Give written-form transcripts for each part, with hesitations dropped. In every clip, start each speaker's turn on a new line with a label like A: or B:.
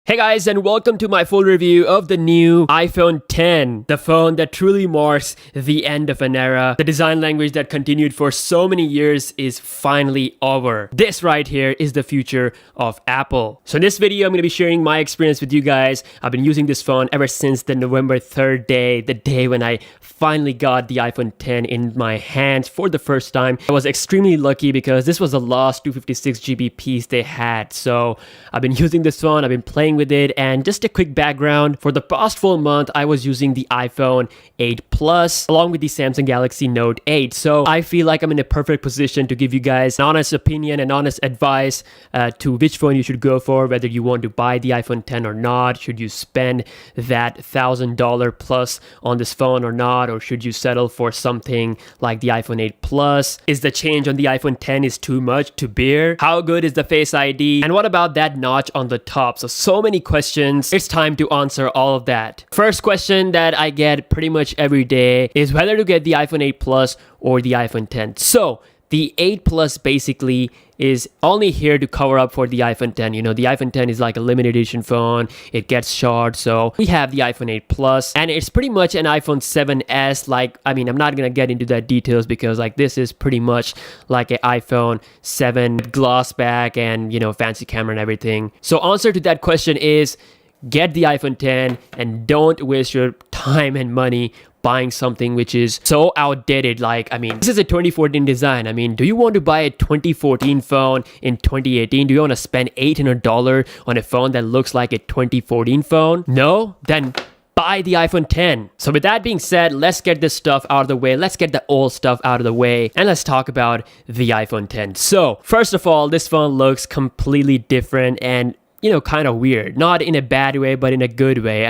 A: Hey guys, and welcome to my full review of the new iPhone X, the phone that truly marks the end of an era. The design language that continued for so many years is finally over. This right here is the future of Apple. So in this video, I'm going to be sharing my experience with you guys. I've been using this phone ever since the November 3rd day, the day when I finally got the iPhone X in my hands for the first time. I was extremely lucky because this was the last 256GB piece they had. So I've been using this phone, I've been playing with it, and just a quick background, for the past full month I was using the iPhone 8 Plus along with the Samsung Galaxy Note 8, so I feel like I'm in a perfect position to give you guys an honest opinion and honest advice to which phone you should go for, whether you want to buy the iPhone X or not. Should you spend that $1,000 plus on this phone or not, or should you settle for something like the iPhone 8 Plus? Is the change on the iPhone X is too much to bear? How good is the Face ID? And what about that notch on the top? So many questions. It's time to answer all of that. First question that I get pretty much every day is whether to get the iPhone 8 Plus or the iPhone X. So the 8 Plus basically is only here to cover up for the iPhone X. You know, the iPhone X is like a limited edition phone. It gets short. So we have the iPhone 8 Plus, and it's pretty much an iPhone 7s. I'm not gonna get into that details because this is pretty much like an iPhone 7 glass back and, you know, fancy camera and everything. So answer to that question is get the iPhone X and don't waste your time and money buying something which is so outdated. This is a 2014 design. Do you want to buy a 2014 phone in 2018? Do you want to spend $800 on a phone that looks like a 2014 phone? No? Then buy the iPhone X. So with that being said, let's get this stuff out of the way. Let's get the old stuff out of the way, and let's talk about the iPhone X. So first of all, this phone looks completely different and, you know, kind of weird. Not in a bad way, but in a good way.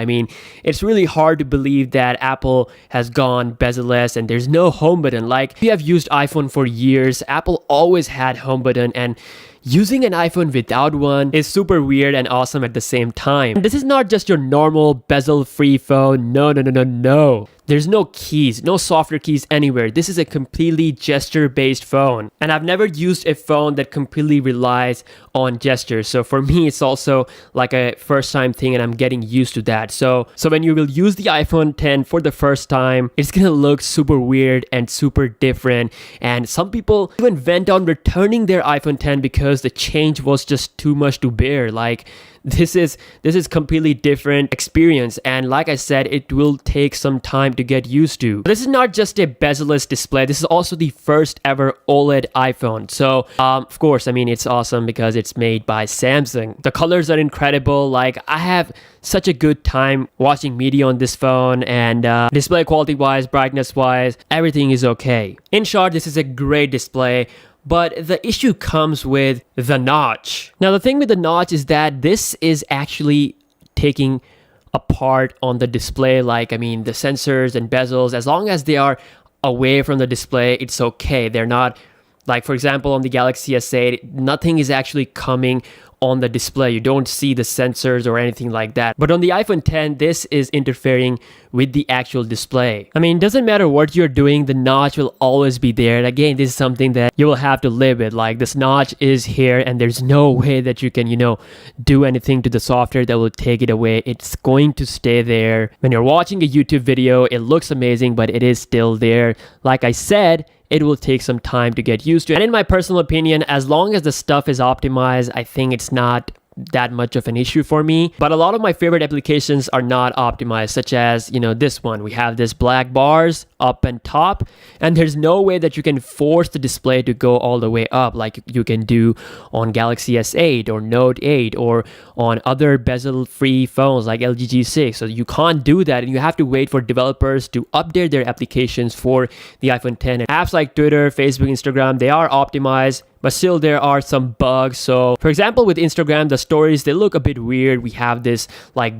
A: It's really hard to believe that Apple has gone bezel-less and there's no home button. If you have used iPhone for years, Apple always had home button, and using an iPhone without one is super weird and awesome at the same time. This is not just your normal bezel-free phone. No. There's no keys, no software keys anywhere. This is a completely gesture-based phone. And I've never used a phone that completely relies on gestures. So for me, it's also like a first-time thing, and I'm getting used to that. So when you will use the iPhone X for the first time, it's gonna look super weird and super different. And some people even went on returning their iPhone X because the change was just too much to bear. This is completely different experience, and like I said, it will take some time to get used to. This is not just a bezel-less display. This is also the first ever OLED iPhone. So of course, it's awesome because it's made by Samsung. The colors are incredible. I have such a good time watching media on this phone, and display quality wise, brightness wise, everything is okay. In short, this is a great display. But the issue comes with the notch. Now, the thing with the notch is that this is actually taking a part on the display. The sensors and bezels, as long as they are away from the display, it's okay. They're not, for example, on the Galaxy S8, nothing is actually coming on the display. You don't see the sensors or anything like that. But on the iPhone X, this is interfering with the actual display. It doesn't matter what you're doing, the notch will always be there. And again, this is something that you will have to live with. This notch is here, and there's no way that you can, do anything to the software that will take it away. It's going to stay there. When you're watching a YouTube video, it looks amazing, but it is still there. Like I said, it will take some time to get used to. And in my personal opinion, as long as the stuff is optimized, I think it's not that much of an issue for me. But a lot of my favorite applications are not optimized, such as, this one. We have this black bars up and top, and there's no way that you can force the display to go all the way up like you can do on Galaxy S8 or Note 8 or on other bezel-free phones like LG G6. So you can't do that, and you have to wait for developers to update their applications for the iPhone X. And apps like Twitter, Facebook, Instagram, they are optimized, but still there are some bugs. So for example, with Instagram, the stories, they look a bit weird. We have this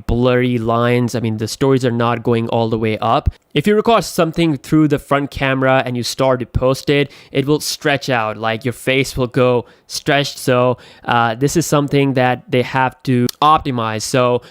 A: blurry lines. The stories are not going all the way up. If you record something through the front camera and you start to post it, it will stretch out, like your face will go stretched. So this is something that they have to optimize. So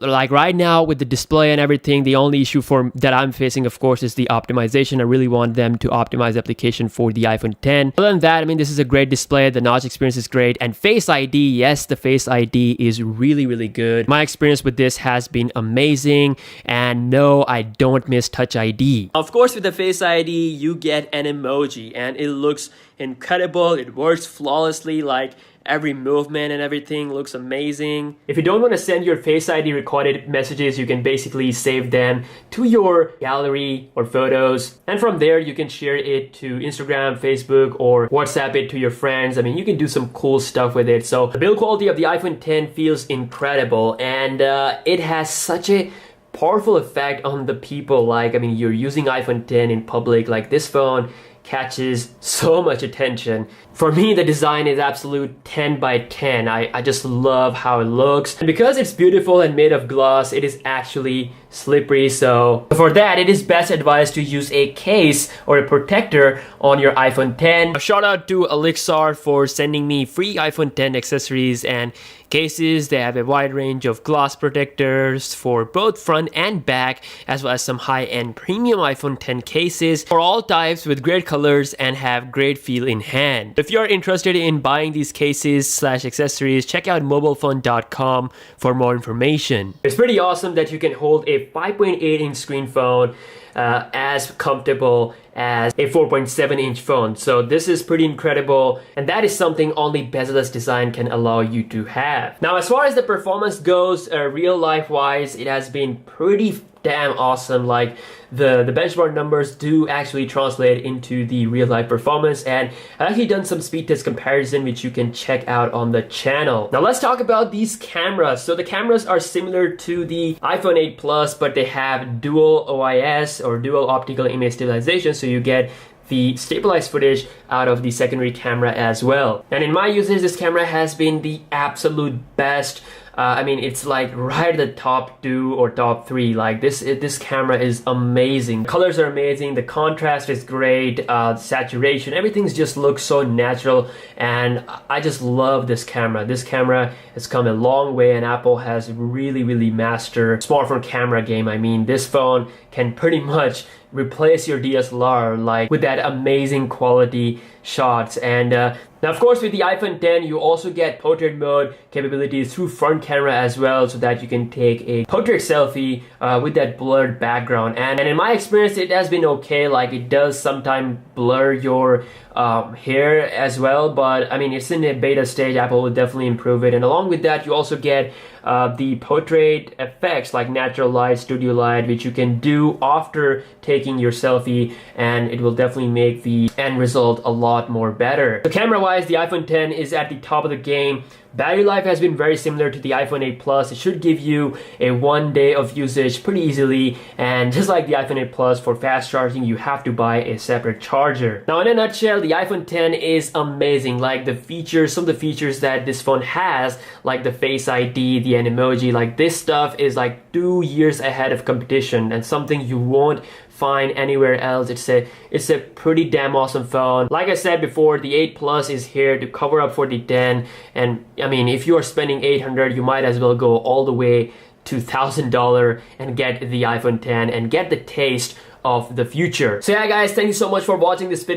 A: like right now with the display and everything, the only issue that I'm facing, of course, is the optimization. I really want them to optimize the application for the iPhone 10. Other than that, I mean, this is a great display. The notch experience is great. And Face ID, yes, the Face ID is really, really good. My experience with this has been amazing. And no, I don't miss Touch ID. Of course, with the Face ID, you get an emoji and it looks incredible. It works flawlessly, like every movement and everything looks amazing. If you don't want to send your Face ID recorded messages, you can basically save them to your gallery or photos. And from there, you can share it to Instagram, Facebook, or WhatsApp it to your friends. I mean, you can do some cool stuff with it. So the build quality of the iPhone 10 feels incredible, and it has such a powerful effect on the people. Like, I mean, you're using iPhone 10 in public, like this phone catches so much attention. For me, the design is absolute 10 by 10. I just love how it looks. And because it's beautiful and made of glass, it is actually slippery. So for that, it is best advised to use a case or a protector on your iPhone 10. A shout out to Elixir for sending me free iPhone 10 accessories and cases. They have a wide range of glass protectors for both front and back, as well as some high-end premium iPhone 10 cases for all types with great colors and have great feel in hand. If you're interested in buying these cases / accessories, check out mobilephone.com for more information. It's pretty awesome that you can hold a 5.8-inch screen phone as comfortable as a 4.7-inch phone. So this is pretty incredible, and that is something only bezel-less design can allow you to have. Now, as far as the performance goes, real life wise, it has been pretty damn awesome. Like the benchmark numbers do actually translate into the real life performance, and I've actually done some speed test comparison which you can check out on the channel. Now let's talk about these cameras. So the cameras are similar to the iPhone 8 Plus, but they have dual OIS or dual optical image stabilization, so you get the stabilized footage out of the secondary camera as well. And in my usage, this camera has been the absolute best. I mean, it's like right at the top 2 or top 3. Like this camera is amazing. Colors are amazing. The contrast is great. Saturation, everything just looks so natural, and I just love this camera. This camera has come a long way, and Apple has really mastered smartphone camera game. I mean, this phone can pretty much replace your DSLR, like with that amazing quality shots. And now, of course, with the iPhone 10, you also get portrait mode capabilities through front camera as well, so that you can take a portrait selfie with that blurred background. And in my experience, it has been okay. Like, it does sometimes blur your hair as well, but I mean, it's in a beta stage. Apple will definitely improve it. And along with that, you also get the portrait effects like natural light, studio light, which you can do after taking your selfie, and it will definitely make the end result a lot more better. So camera wise, the iPhone 10 is at the top of the game. Battery life has been very similar to the iPhone 8 Plus. It should give you a 1 day of usage pretty easily, and just like the iPhone 8 Plus, for fast charging you have to buy a separate charger. Now, in a nutshell, the iPhone 10 is amazing. Like the features, some of the features that this phone has, like the Face ID, the emoji, like this stuff is like 2 years ahead of competition, and something you won't find anywhere else. It's a pretty damn awesome phone. Like I said before, the 8 Plus is here to cover up for the 10, and I mean, if you are spending $800, you might as well go all the way to $1,000 and get the iPhone 10 and get the taste of the future. So yeah guys, thank you so much for watching this video.